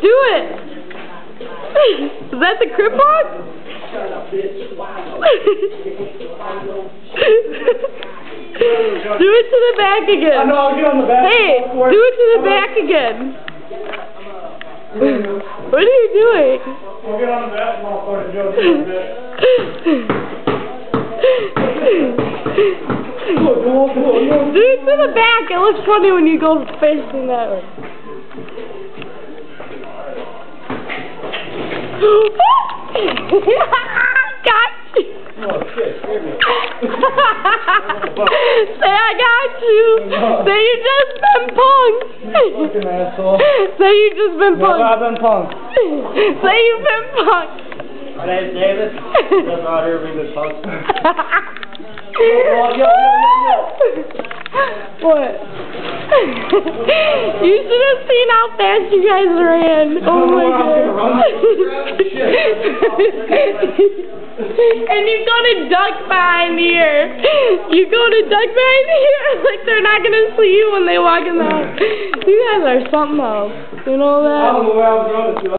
Do it! Is that the crip walk? Do it to the back again. I know, I'll get on the back. Hey, do it to the back again. What are you doing? I'll get on the basketball court and Joe do it to the back. It looks funny when you go facing that way. Got you. Oh, shit. Say I got you. Say you just been punked. Fucking asshole. Say you just been punked. I've been punked. Say you've been punked. My name's David. Just out here being a punk. What? You should have seen how fast you guys ran. Oh my god. And you go to duck behind here. You go to duck behind here like they're not gonna see you when they walk in the house. You guys are something else. You know that? I don't know where I was going to.